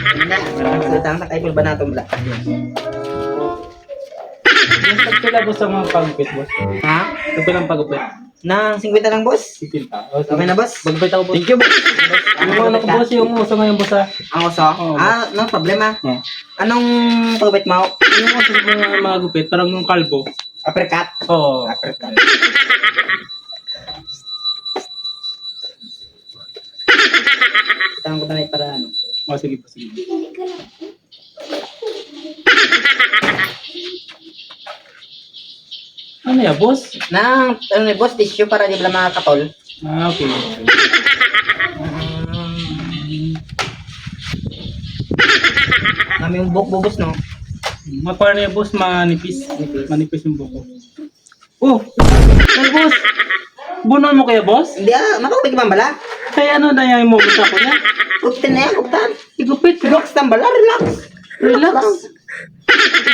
Salita na kay ba natong black? Yung pagpila boss ang mga pagupit boss. Ha? Pagpila ang pagupit. Nang 50 lang, boss. Sipil pa. Okay na, boss? Pagupit ako boss. Thank you, boss. Ano ko boss yung uso ngayon boss ah. Ang uso? Oo, No problema. Oh. Anong pagupit mo? Yung uso ng mga gupit, parang yung kalbo. Uppercut? Oo. Uppercut. Tanong ko na para ano. Oh, sige po, sige. Ano ya, boss? Nang, boss, tissue para di ba makakatol? Ah, okay. Kami yung bukbugos, no? Mapara niya, boss, manipis. Manipis. Manipis yung buko. Oh! Ay, boss! Bunon mo kaya, boss? Hindi makakapit ka bala? Kaya ano na yung moment ako niya? Kuktin na yan, kuktan. Igupit. Relax lang bala, relax. Relax.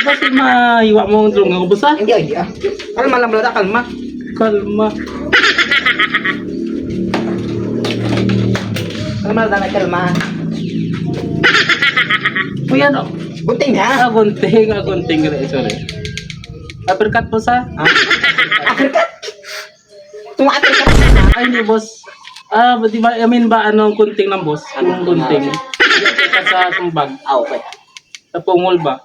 Kasi mahiwa mo ang tulungan ko, boss, ah? Hindi. Kalma lang bala, kalma. Kalma. Kalma lang, kalma. Uy, ano? Gunting na. Agunting. Sorry. Uppercut, boss, ah? Uppercut. Uppercut. Ay, hindi, boss. Di ba, anong kunting ng boss? Anong kunting? Uppercut sa sumbag. Okay. Sa pungol ba?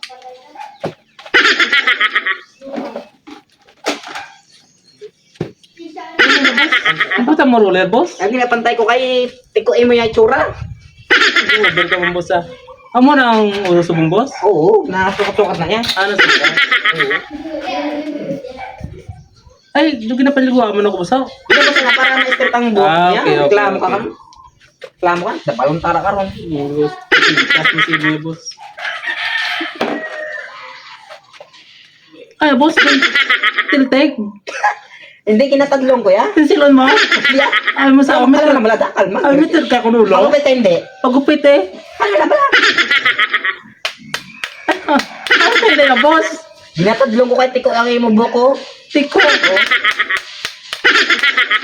Ang puta mo roller, boss? Ang pinapantay ko kay tikuin mo yung itsura. Over ka mong boss, ah. Amo na ang uso mong boss? Oo, nakasukat-sukat na yan. Ano sa ka? Oo. Ay, doon napaliguan mo na ko, boss, ah. Hindi ba sana para na-strip ang buhok Ah, niya? okay. Reklamo ka kan? Reklamo ka? Sa balong tara ka ron. Boss, kasi sige, boss. Ay, boss, tiltek. Hindi, kinatadlong ko ya. Silon mo? Hindi. Ay, mo sa Kalma lang bala, kalma. Ay, meter ka kunulo. Pagupit ka hindi. Pagupit eh. Kalma lang bala. Ano sa'yo na yung boss? Kinatadlong ko kay tiko ang imo buhok ko. Tiko.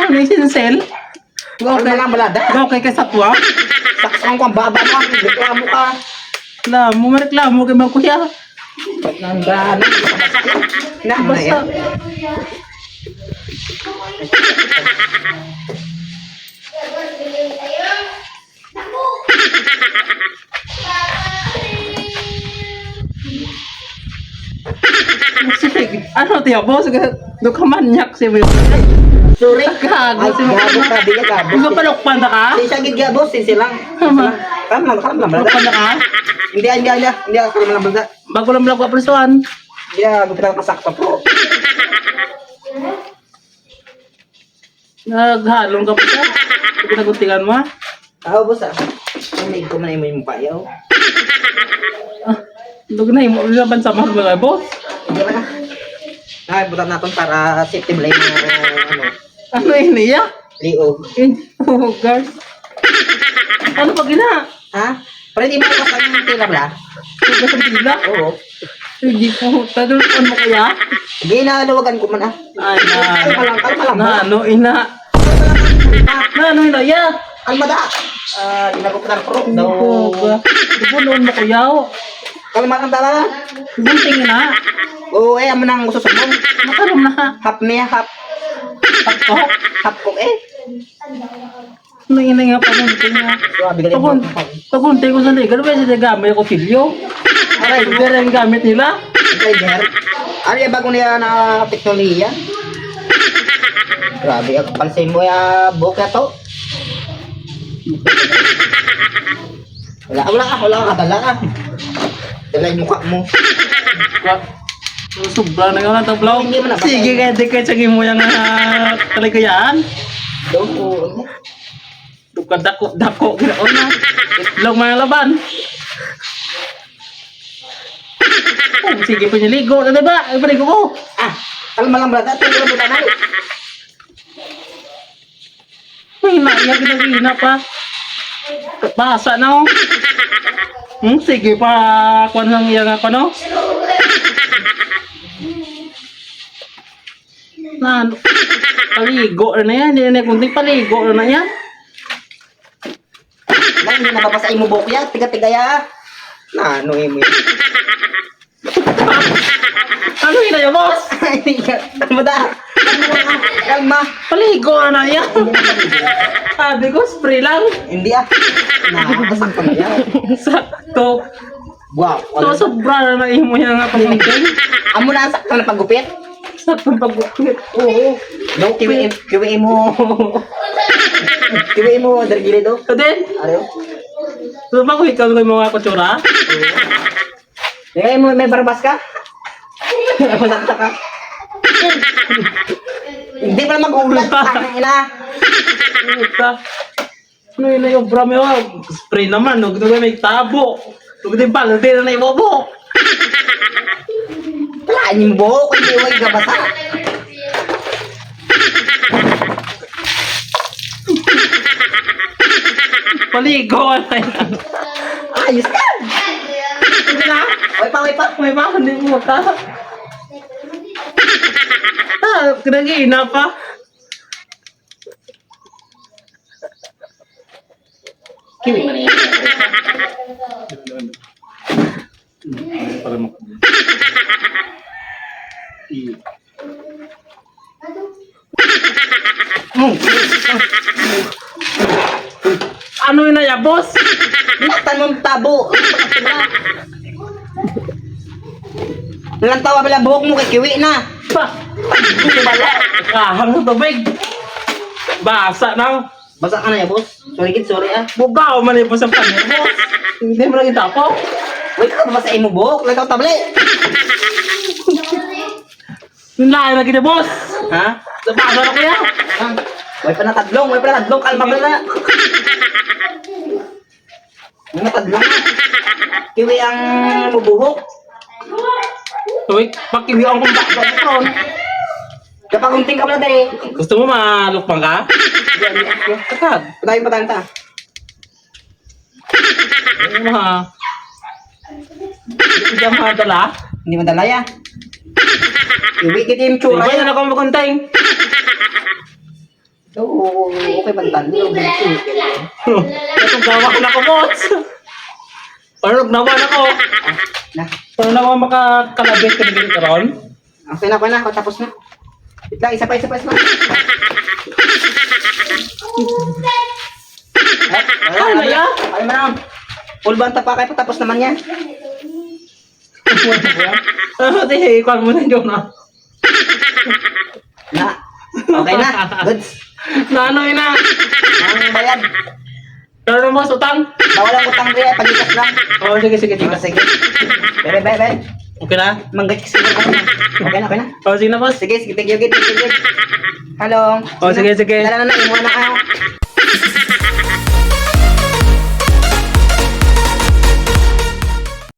Ano yung sinsel? Kalma lang bala, da. Okay ka sa tuwa? Saksang ko ang baba mo. Reklamo ka. Mareklamo kay mga kuya. Nandaan. Basta. Sige, ano tiya boss? Doon ka manyak si Will. Sorry. Gago Ay, si Will. gago ka, biya gago. Gusto palokpan na ka? Si Sagid gabo, silang. Tama. Kalma lang bala. Palokpan na ka? Hindi, kalma lang bala. Bago lang lang ko aprisuan. Hindi, gupitan ka sakto po. Naghalong ka pa siya. Pinaguntingan mo ha? Boss Hindi ko man yung payaw. Dug na yung laban sa mahal mga boss. Hindi ba na? Butan natin para safety blame mo, Ano ini ya? liog. Oh guys. Ano pa gina? Ha? Pero hindi mo kapag yung tira bla? Tugas ang tila? Oo. Hindi po. Tadulpan mo kaya? Hindi na luwagan ko man Ay Kalma lang. na ano ina? Na ano ina ya? Kalma da. Ginagupitan ko Hindi po ba? Di po noon mo kuyaw. Kalma lang tala. Gunting na. Oo, amo nang gusto sa mong. Makaroon na. Hap niya, hap. Ako? Hap ko Ano ina nga pagunting na? Grabe galing mo. Pagunting ko sa liga. Ano ba siya gamay ko pilyo? Aray, pero yung gamit nila. Driver. Ano yung bago niya na teknolohiya? Grabe, ako pansin mo ya buhok na to. Wala ka, dala ka. Dala yung mukha mo. Sobra na nga tablaw. Hindi mo na ba- Sige kaya di kayo saging mo yung talikayaan. Oo. Dukad dako ginoon na. Itlog mga laban. Oh, sige pa niya ligo na diba? Ay paligo ko. Kalma lang brada, tingnan mo tanay. May naiyak ginagina pa. Basa na oh. Sige pa kuan lang iya nga ko no. Paligo na yan. Hindi na kunting paligo na yan. Lang, hindi nababasa mo buhok ya. Tiga-tiga ya. Na, ano mo yun? Ano yun na yan, boss? Kalma da. Kalma. Paligo na yan. Sabi ko, spray lang. Hindi ah. Nakakasang pa yan. Sakto. Wow. So, sobra na imo yan nga pagkakit. Amo na ang sakto na paggupit. Sakto pagkakit. Oo. No, kiwi mo. Kiwi mo, dargili do. So then, Ayaw. so ba ko ikaw ng mga kutsura? Kaya mo, may barbas ka? Masakta ka. Hindi pa na mag-ulat. Tangin ina. Puta. Ano yun na yung bram yun? Spray naman, no? Ito may tabo. Ito din pala, hindi na ibobo. Wala yung buhok. Hindi way gabasa. Paligo na yan. Ayos ka. Sige na. Way pa. May mga hindi mo ka. Kinagina pa. Kiwi mo na yan. Para mo. Ano yun na yan, boss? Naktan mong tabo. Ilang tawa pala buhok mo kay kiwi na. Pa! Kahang sa tubig. Basa na. Basa ka na ya, boss. Sorry kid, sorry ah. Bugaw man yung sa panyo, boss. Hindi mo lang itapo. Wait ka, babasain mo buhok. Lagaw table. Yung lahat na kita, boss. Ha? Sa basa na kaya. Ah, way pa na tadlong. Kalma pa na. Mga tadlong. Kiwi ang mubuhok. Uy, pakiwi ang kumbak sa ron. Kapag unting ka pala dahil. Gusto mo malukpang ka? Kakad. Patayin pa tayo ta. Ano mo ha? Hindi ka madala. Hindi madala ya. Kiwi kita yung tsura Iba ya. na ako makuntay. Oo, okay pantalo. Ito gawa ko na ko, boss. Paano nagnawa na ko? Na. Paano na ako makakalabit ka na ka ron? Okay na. Tapos na. Wait lang, isa pa. Ano na ya? Ay, manam. Full banta pa kayo, tapos naman yan. Ano, tihi, ikuan mo na dyan na. Na. Okay na. Goods. Na ano yun na? Ang bayad. Pero na boss, utang. Bawal ang utang rin, pagigas lang. Oo, sige. Sige. Bebe. Okay na? Manggay kasi ako na. Okay na. Oo, sige na boss. Sige, thank you. Hello. Oh, sige. Dala na, imuha na kayo.